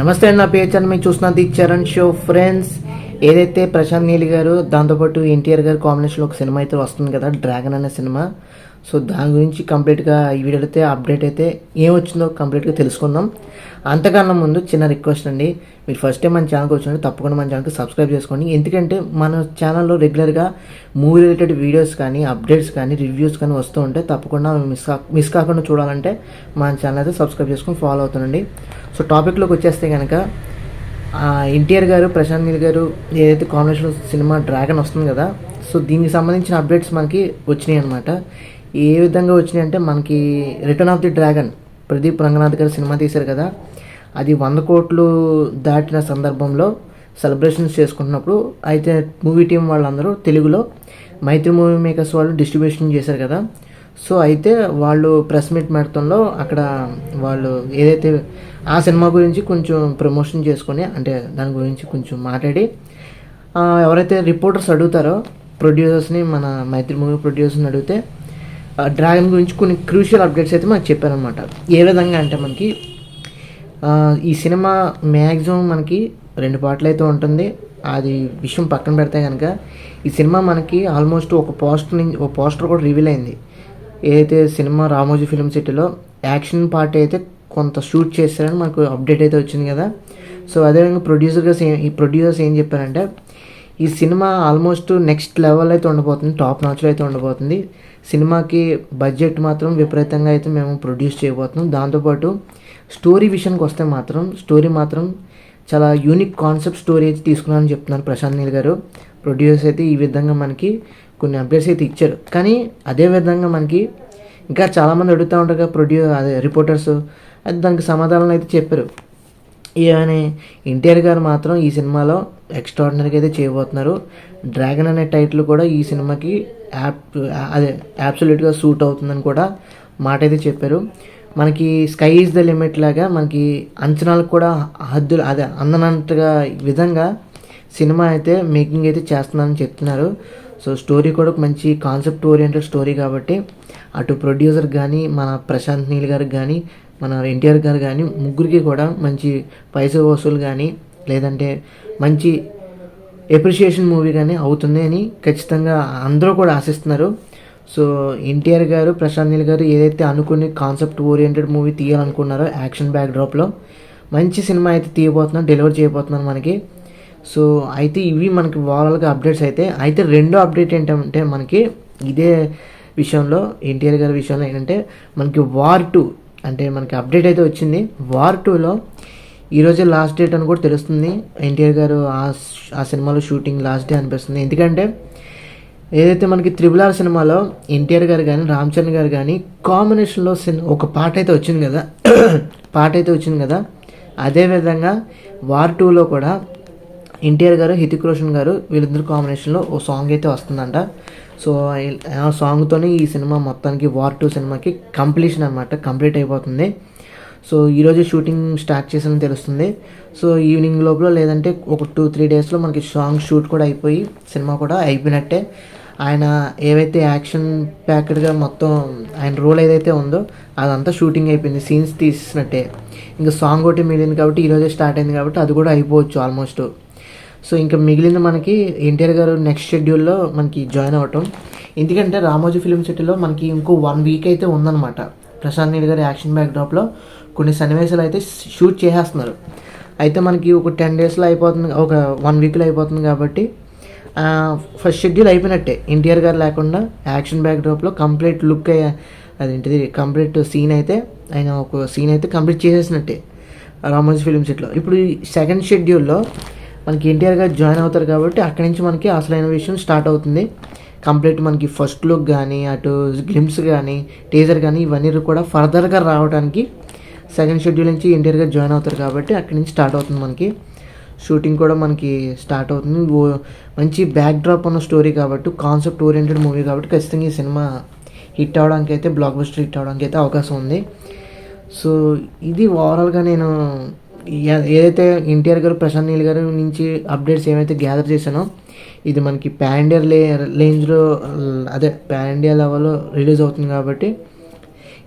నమస్తే అండి, నా పేరు చరణ్. మీకు చూస్తున్నది చరణ్ షో. ఫ్రెండ్స్, ఏదైతే ప్రశాంత్ నీల్ గారు దాంతోపాటు ఎన్టీఆర్ గారు కాంబినేషన్లో ఒక సినిమా అయితే వస్తుంది కదా, డ్రాగన్ అనే సినిమా. సో దాని గురించి కంప్లీట్గా ఈ వీడియోలో అయితే అప్డేట్ అయితే ఏం వచ్చిందో కంప్లీట్గా తెలుసుకుందాం. అంతకన్నా ముందు చిన్న రిక్వెస్ట్ అండి, మీరు ఫస్ట్ టైం మన ఛానల్కి వచ్చినట్టు తప్పకుండా మన ఛానల్కి సబ్స్క్రైబ్ చేసుకోండి. ఎందుకంటే మన ఛానల్లో రెగ్యులర్గా మూవీ రిలేటెడ్ వీడియోస్ కానీ, అప్డేట్స్ కానీ, రివ్యూస్ కానీ వస్తూ ఉంటాయి. తప్పకుండా మిస్ కాకుండా చూడాలంటే మన ఛానల్ అయితే సబ్స్క్రైబ్ చేసుకొని ఫాలో అవుతానండి. సో టాపిక్లోకి వచ్చేస్తే కనుక, ఎన్టీఆర్ గారు ప్రశాంత్ నీల్ గారు ఏదైతే కాంబినేషన్ సినిమా డ్రాగన్ వస్తుంది కదా, సో దీనికి సంబంధించిన అప్డేట్స్ మనకి వచ్చినాయి అనమాట. ఏ విధంగా వచ్చినాయి అంటే, మనకి return of the dragon Pradeep Ranganath గారు సినిమా తీశారు కదా, అది 100 కోట్లు దాటిన సందర్భంలో సెలబ్రేషన్స్ చేసుకుంటున్నప్పుడు అయితే మూవీ టీం వాళ్ళందరూ తెలుగులో మైత్రి మూవీ మేకర్స్ వాళ్ళు డిస్ట్రిబ్యూషన్ చేశారు కదా. సో అయితే వాళ్ళు ప్రెస్ మీట్ పెడతంలో అక్కడ వాళ్ళు ఏదైతే ఆ సినిమా గురించి కొంచెం ప్రమోషన్ చేసుకొని, అంటే దాని గురించి కొంచెం మాట్లాడి, ఎవరైతే రిపోర్టర్స్ అడుగుతారో ప్రొడ్యూసర్స్ని, మన మైత్రి మూవీ ప్రొడ్యూసర్ని అడిగితే డ్రాగన్ గురించి కొన్ని క్రూషియల్ అప్డేట్స్ అయితే మనకు చెప్పారనమాట. ఏ విధంగా అంటే, మనకి ఈ సినిమా మ్యాక్సిమం మనకి 2 పార్ట్లు అయితే ఉంటుంది. అది విషయం పక్కన పెడితే కనుక, ఈ సినిమా మనకి ఆల్మోస్ట్ ఒక పోస్టర్ కూడా రివీల్ అయింది. ఏదైతే సినిమా రామోజీ ఫిల్మ్ సిటీలో యాక్షన్ పార్ట్ అయితే కొంత షూట్ చేస్తారని మనకు అప్డేట్ అయితే వచ్చింది కదా. సో అదేవిధంగా ప్రొడ్యూసర్స్ ఏం చెప్పారంటే, ఈ సినిమా ఆల్మోస్ట్ నెక్స్ట్ లెవెల్ అయితే ఉండబోతుంది, టాప్ నాచ్లో అయితే ఉండబోతుంది. సినిమాకి బడ్జెట్ మాత్రం విపరీతంగా అయితే మేము ప్రొడ్యూస్ చేయబోతున్నాం. దాంతోపాటు స్టోరీ విషయానికి వస్తే మాత్రం, స్టోరీ మాత్రం చాలా యూనిక్ కాన్సెప్ట్ స్టోరీ అయితే తీసుకున్నారని చెప్తున్నారు ప్రశాంత్ నీల్ గారు. ప్రొడ్యూసర్స్ అయితే ఈ విధంగా మనకి కొన్ని అప్డేట్స్ అయితే ఇచ్చారు. కానీ అదే విధంగా మనకి ఇంకా చాలామంది అడుగుతూ ఉంటారు కదా రిపోర్టర్స్, అది దానికి సమాధానాలు అయితే చెప్పారు. అని ఎన్టీఆర్ గారు మాత్రం ఈ సినిమాలో ఎక్స్ట్రాడినరీగా అయితే చేయబోతున్నారు. డ్రాగన్ అనే టైటిల్ కూడా ఈ సినిమాకి యాబ్సల్యూట్గా సూట్ అవుతుందని కూడా మాట అయితే చెప్పారు. మనకి స్కై ఈజ్ ద లిమిట్ లాగా మనకి అంచనాలకు కూడా హద్దులు అందనంతగా విధంగా సినిమా అయితే మేకింగ్ అయితే చేస్తున్నారని చెప్తున్నారు. సో స్టోరీ కూడా ఒక మంచి కాన్సెప్ట్ ఓరియంటెడ్ స్టోరీ కాబట్టి, అటు ప్రొడ్యూసర్ కానీ, మన ప్రశాంత్ నీల్ గారికి కానీ, మన ఎన్టీఆర్ గారు కానీ, ముగ్గురికి కూడా మంచి పైసా వసూలు కానీ, లేదంటే మంచి ఎప్రిషియేషన్ మూవీ కానీ అవుతుంది అని ఖచ్చితంగా అందరూ కూడా ఆశిస్తున్నారు. సో ఎన్టీఆర్ గారు, ప్రశాంత్ నీల్ గారు ఏదైతే అనుకుని కాన్సెప్ట్ ఓరియంటెడ్ మూవీ తీయాలనుకున్నారో, యాక్షన్ బ్యాక్డ్రాప్లో మంచి సినిమా అయితే తీయబోతున్నారు, డెలివర్ చేయబోతున్నారు మనకి. సో అయితే ఇవి మనకి ఓవరాల్గా అప్డేట్స్ అయితే రెండో అప్డేట్ ఏంటంటే, మనకి ఇదే విషయంలో ఎన్టీఆర్ గారి విషయంలో ఏంటంటే, మనకి వార్ 2 అంటే మనకి అప్డేట్ అయితే వచ్చింది. వార్ 2లో ఈరోజే లాస్ట్ డేట్ అని కూడా తెలుస్తుంది. ఎన్టీఆర్ గారు ఆ సినిమాలో షూటింగ్ లాస్ట్ డే అనిపిస్తుంది. ఎందుకంటే ఏదైతే మనకి RRR సినిమాలో ఎన్టీఆర్ గారు కానీ, రామ్ చరణ్ గారు కానీ కాంబినేషన్లో ఒక పాట అయితే వచ్చింది కదా, అదేవిధంగా వార్ 2లో కూడా ఎన్టీఆర్ గారు, హృతిక్ రోషన్ గారు వీళ్ళిద్దరు కాంబినేషన్లో ఓ సాంగ్ అయితే వస్తుందంట. సో ఆ సాంగ్తోనే ఈ సినిమా మొత్తానికి వార్ 2 సినిమాకి కంప్లీట్ అయిపోతుంది. సో ఈరోజు షూటింగ్ స్టార్ట్ చేసామని తెలుస్తుంది. సో ఈవినింగ్ లోపల, లేదంటే ఒక 2-3 డేస్లో మనకి సాంగ్ షూట్ కూడా అయిపోయి సినిమా కూడా అయిపోయినట్టే. ఆయన ఏవైతే యాక్షన్ ప్యాక్డ్గా మొత్తం ఆయన రోల్ ఏదైతే ఉందో అదంతా షూటింగ్ అయిపోయింది, సీన్స్ తీసినట్టే. ఇంకా సాంగ్ ఒకటి మిగిలింది కాబట్టి, ఈరోజే స్టార్ట్ అయింది కాబట్టి అది కూడా అయిపోవచ్చు ఆల్మోస్ట్. సో ఇంకా మిగిలింది మనకి ఎన్టీఆర్ గారు నెక్స్ట్ షెడ్యూల్లో మనకి జాయిన్ అవ్వటం. ఎందుకంటే రామోజీ ఫిల్మ్ సిటీలో మనకి ఇంకో 1 వీక్ అయితే ఉందన్నమాట. ప్రశాంత్ నీల్ గారి యాక్షన్ బ్యాక్డ్రాప్లో కొన్ని సన్నివేశాలు అయితే షూట్ చేసేస్తున్నారు. అయితే మనకి ఒక 10 డేస్లో అయిపోతుంది, ఒక 1 వీక్లో అయిపోతుంది కాబట్టి ఫస్ట్ షెడ్యూల్ అయిపోయినట్టే. ఎన్టీఆర్ గారు లేకుండా యాక్షన్ బ్యాక్డ్రాప్లో కంప్లీట్ లుక్ కంప్లీట్ సీన్ అయితే ఒక సీన్ అయితే కంప్లీట్ చేసేసినట్టే రామోజీ ఫిల్మ్ సిటీలో. ఇప్పుడు సెకండ్ షెడ్యూల్లో మనకి ఎన్టీఆర్ గారు జాయిన్ అవుతారు కాబట్టి, అక్కడి నుంచి మనకి అసలైన విషయం స్టార్ట్ అవుతుంది. కంప్లీట్ మనకి ఫస్ట్ లుక్ కానీ, అటు గ్లిమ్స్ కానీ, టీజర్ కానీ, ఇవన్నీ కూడా ఫర్దర్గా రావడానికి సెకండ్ షెడ్యూల్ నుంచి ఎన్టీఆర్ గారు జాయిన్ అవుతారు కాబట్టి అక్కడి నుంచి స్టార్ట్ అవుతుంది మనకి షూటింగ్ కూడా మనకి స్టార్ట్ అవుతుంది. మంచి బ్యాక్డ్రాప్ ఉన్న స్టోరీ కాబట్టి, కాన్సెప్ట్ ఓరియంటెడ్ మూవీ కాబట్టి ఖచ్చితంగా ఈ సినిమా హిట్ అవడానికి అయితే, బ్లాక్ బస్టర్ హిట్ అవడానికి అయితే అవకాశం ఉంది. సో ఇది ఓవరాల్గా నేను ఏదైతే ఎన్టీఆర్ గారు, ప్రశాంత్ నీల్ గారు నుంచి అప్డేట్స్ ఏమైతే గ్యాదర్ చేశానో, ఇది మనకి పాన్ ఇండియా లెవెల్లో రిలీజ్ అవుతుంది కాబట్టి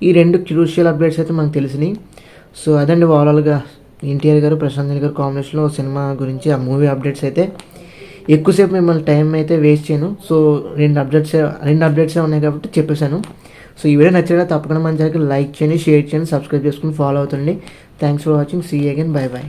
ఈ 2 క్రూషియల్ అప్డేట్స్ అయితే మనకు తెలిసినాయి. సో అదండి ఓవరాల్గా ఎన్టీఆర్ గారు ప్రశాంత్ నీల్ గారు కాంబినేషన్లో సినిమా గురించి ఆ మూవీ అప్డేట్స్ అయితే ఎక్కువసేపు మిమ్మల్ని టైం అయితే వేస్ట్ చేయను. సో రెండు అప్డేట్సే ఉన్నాయి కాబట్టి చెప్పేశాను. సో ఈ వీడియో నచ్చినా తప్పకుండా మన ఛానల్కి లైక్ చేయండి, షేర్ చేయండి, సబ్స్క్రైబ్ చేసుకుని ఫాలో అవుతుంది. Thanks for watching. See you again. Bye by.